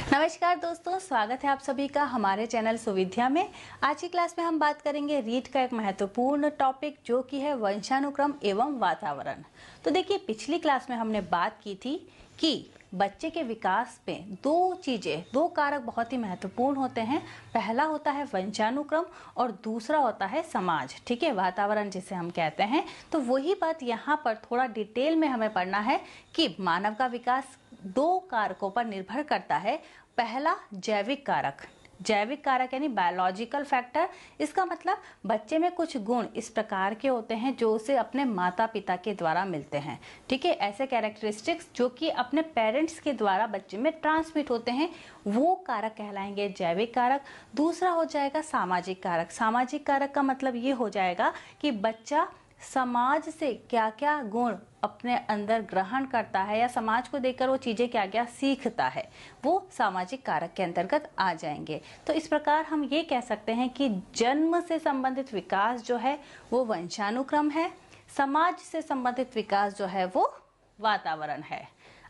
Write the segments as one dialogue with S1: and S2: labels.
S1: नमस्कार दोस्तों, स्वागत है आप सभी का हमारे चैनल सुविद्या में। आज की क्लास में हम बात करेंगे रीट का एक महत्वपूर्ण टॉपिक जो कि है वंशानुक्रम एवं वातावरण। तो देखिए, पिछली क्लास में हमने बात की थी कि बच्चे के विकास में दो कारक बहुत ही महत्वपूर्ण होते हैं। पहला होता है वंशानुक्रम और दूसरा होता है समाज, ठीक है, वातावरण जिसे हम कहते हैं। तो वही बात यहाँ पर थोड़ा डिटेल में हमें पढ़ना है कि मानव का विकास दो कारकों पर निर्भर करता है। पहला जैविक कारक यानी बायोलॉजिकल फैक्टर। इसका मतलब बच्चे में कुछ गुण इस प्रकार के होते हैं जो उसे अपने माता पिता के द्वारा मिलते हैं, ठीक है। ऐसे कैरेक्टरिस्टिक्स जो कि अपने पेरेंट्स के द्वारा बच्चे में ट्रांसमिट होते हैं, वो कारक कहलाएंगे जैविक कारक। दूसरा हो जाएगा सामाजिक कारक का मतलब ये हो जाएगा कि बच्चा समाज से क्या क्या गुण अपने अंदर ग्रहण करता है या समाज को देखकर वो चीजें क्या क्या सीखता है, वो सामाजिक कारक के अंतर्गत आ जाएंगे। तो इस प्रकार हम ये कह सकते हैं कि जन्म से संबंधित विकास जो है वो वंशानुक्रम है, समाज से संबंधित विकास जो है वो वातावरण है।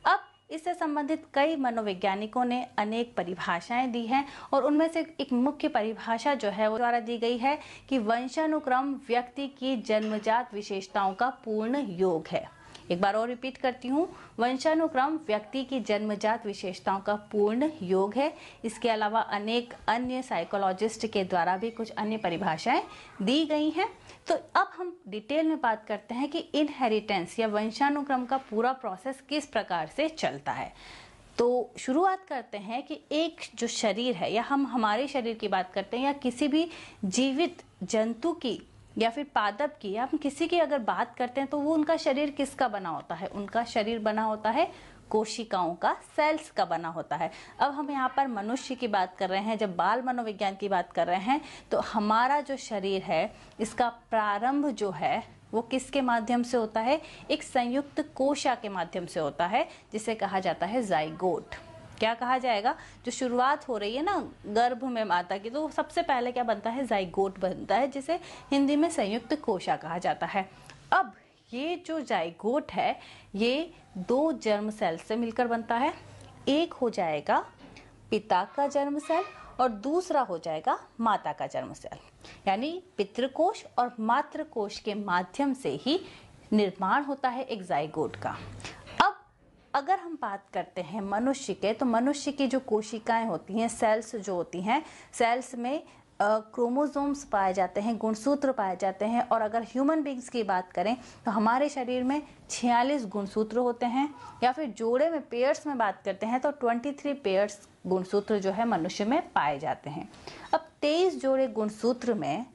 S1: अब इससे संबंधित कई मनोवैज्ञानिकों ने अनेक परिभाषाएं दी हैं और उनमें से एक मुख्य परिभाषा जो है वो द्वारा दी गई है कि वंशानुक्रम व्यक्ति की जन्मजात विशेषताओं का पूर्ण योग है। एक बार और रिपीट करती हूँ, वंशानुक्रम व्यक्ति की जन्मजात विशेषताओं का पूर्ण योग है। इसके अलावा अनेक अन्य साइकोलॉजिस्ट के द्वारा भी कुछ अन्य परिभाषाएं दी गई हैं। तो अब हम डिटेल में बात करते हैं कि इनहेरिटेंस या वंशानुक्रम का पूरा प्रोसेस किस प्रकार से चलता है। तो शुरुआत करते हैं कि एक जो शरीर है, या हम हमारे शरीर की बात करते हैं या किसी भी जीवित जंतु की या फिर पादप की, या हम किसी की अगर बात करते हैं तो वो उनका शरीर किसका बना होता है? उनका शरीर बना होता है कोशिकाओं का, सेल्स का बना होता है। अब हम यहाँ पर मनुष्य की बात कर रहे हैं, जब बाल मनोविज्ञान की बात कर रहे हैं, तो हमारा जो शरीर है इसका प्रारंभ जो है वो किसके माध्यम से होता है? एक संयुक्त कोशा के माध्यम से होता है, जिसे कहा जाता है जाइगोट। क्या कहा जाएगा? जो शुरुआत हो रही है ना गर्भ में माता की, तो सबसे पहले क्या बनता है? जाइगोट बनता है, जिसे हिंदी में संयुक्त कोशा कहा जाता है। अब ये जो जाइगोट है ये दो जर्म सेल से मिलकर बनता है। एक हो जाएगा पिता का जर्म सेल और दूसरा हो जाएगा माता का जर्म सेल, यानी पितृकोश और मातृकोश के माध्यम से ही निर्माण होता है एक जाइगोट का। अब अगर हम बात करते हैं मनुष्य के, तो मनुष्य की जो कोशिकाएं होती हैं, सेल्स जो होती हैं, सेल्स में क्रोमोसोम्स पाए जाते हैं, गुणसूत्र पाए जाते हैं। और अगर ह्यूमन बींग्स की बात करें तो हमारे शरीर में 46 गुणसूत्र होते हैं, या फिर जोड़े में पेयर्स में बात करते हैं तो 23 पेयर्स गुणसूत्र जो है मनुष्य में पाए जाते हैं। अब 23 जोड़े गुणसूत्र में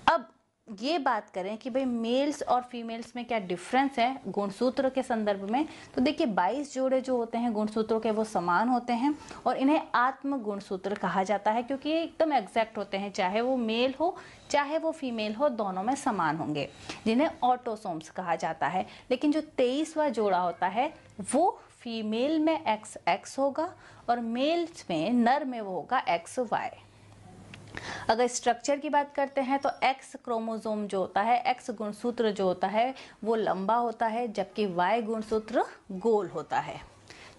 S1: अब ये बात करें कि भाई मेल्स और फीमेल्स में क्या डिफरेंस है गुणसूत्र के संदर्भ में, तो देखिए 22 जोड़े जो होते हैं गुणसूत्रों के वो समान होते हैं और इन्हें आत्म गुणसूत्र कहा जाता है, क्योंकि ये एकदम एग्जैक्ट होते हैं, चाहे वो मेल हो चाहे वो फीमेल हो, दोनों में समान होंगे, जिन्हें ऑटोसोम्स कहा जाता है। लेकिन जो 23वां जोड़ा होता है वो फीमेल में XX होगा और मेल्स में, नर में वो होगा XY। अगर स्ट्रक्चर की बात करते हैं तो X क्रोमोसोम जो होता है, X गुणसूत्र जो होता है वो लंबा होता है, जबकि Y गुणसूत्र गोल होता है।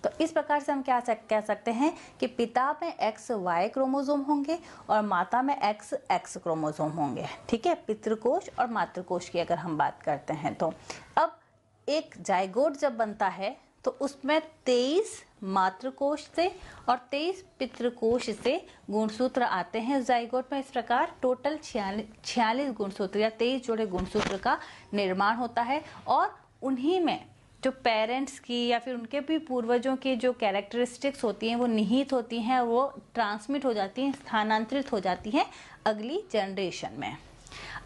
S1: तो इस प्रकार से हम क्या कह सकते हैं कि पिता में XY क्रोमोसोम होंगे और माता में XX क्रोमोसोम होंगे, ठीक है, पितृकोश और मातृकोश की अगर हम बात करते हैं तो। अब एक जाइगोट जब बनता है तो उसमें 23 मातृकोश से और 23 पितृकोश से गुणसूत्र आते हैं जाइगोट में। इस प्रकार टोटल 46 गुणसूत्र या 23 जोड़े गुणसूत्र का निर्माण होता है और उन्हीं में जो पेरेंट्स की या फिर उनके भी पूर्वजों की जो कैरेक्टरिस्टिक्स होती हैं वो निहित होती हैं, वो ट्रांसमिट हो जाती हैं, स्थानांतरित हो जाती हैं अगली जनरेशन में।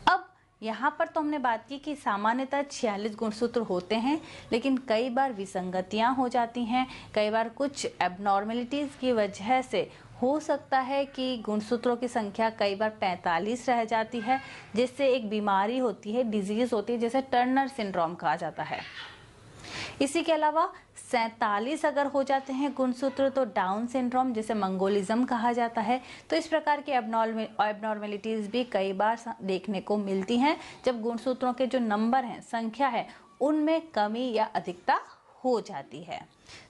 S1: अब यहाँ पर तो हमने बात की कि सामान्यतः 46 गुणसूत्र होते हैं, लेकिन कई बार विसंगतियाँ हो जाती हैं, कई बार कुछ एबनॉर्मेलिटीज़ की वजह से हो सकता है कि गुणसूत्रों की संख्या कई बार 45 रह जाती है, जिससे एक बीमारी होती है, डिजीज़ होती है, जिसे टर्नर सिंड्रोम कहा जाता है। इसी के अलावा 47 अगर हो जाते हैं गुणसूत्र तो डाउन सिंड्रोम, जिसे मंगोलिज्म कहा जाता है। तो इस प्रकार की एबनॉर्मेलिटीज भी कई बार देखने को मिलती हैं जब गुणसूत्रों के जो नंबर हैं, संख्या है, उनमें कमी या अधिकता हो जाती है।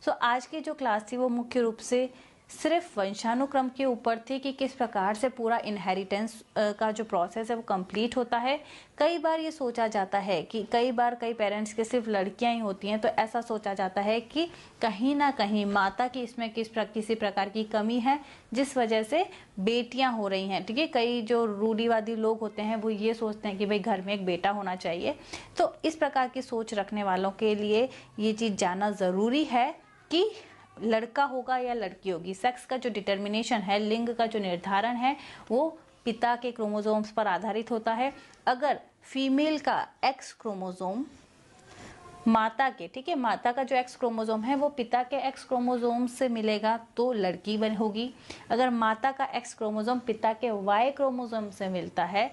S1: सो आज की जो क्लास थी वो मुख्य रूप से सिर्फ वंशानुक्रम के ऊपर थी कि किस प्रकार से पूरा इनहेरिटेंस का जो प्रोसेस है वो कंप्लीट होता है। कई बार ये सोचा जाता है कि कई पेरेंट्स के सिर्फ लड़कियां ही होती हैं, तो ऐसा सोचा जाता है कि कहीं ना कहीं माता की इसमें किसी प्रकार की कमी है जिस वजह से बेटियां हो रही हैं। ठीक है, कई जो रूढ़िवादी लोग होते हैं वो ये सोचते हैं कि भाई घर में एक बेटा होना चाहिए। तो इस प्रकार की सोच रखने वालों के लिए ये चीज़ जानना ज़रूरी है कि लड़का होगा या लड़की होगी, सेक्स का जो डिटर्मिनेशन है, लिंग का जो निर्धारण है, वो पिता के क्रोमोसोम्स पर आधारित होता है। अगर फीमेल का एक्स क्रोमोसोम माता के, ठीक है, माता का जो एक्स क्रोमोसोम है वो पिता के एक्स क्रोमोसोम से मिलेगा तो लड़की बन होगी। अगर माता का एक्स क्रोमोसोम पिता के वाई क्रोमोसोम से मिलता है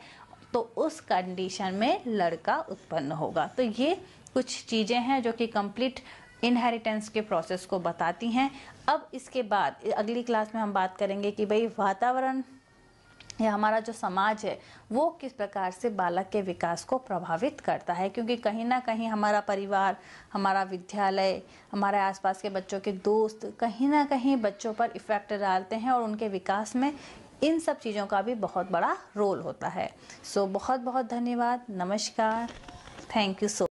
S1: तो उस कंडीशन में लड़का उत्पन्न होगा। तो ये कुछ चीज़ें हैं जो कि कंप्लीट इनहेरिटेंस के प्रोसेस को बताती हैं। अब इसके बाद अगली क्लास में हम बात करेंगे कि भाई वातावरण या हमारा जो समाज है वो किस प्रकार से बालक के विकास को प्रभावित करता है, क्योंकि कहीं ना कहीं हमारा परिवार, हमारा विद्यालय, हमारे आसपास के बच्चों के दोस्त कहीं ना कहीं बच्चों पर इफेक्ट डालते हैं और उनके विकास में इन सब चीज़ों का भी बहुत बड़ा रोल होता है। सो बहुत बहुत धन्यवाद, नमस्कार, थैंक यू सो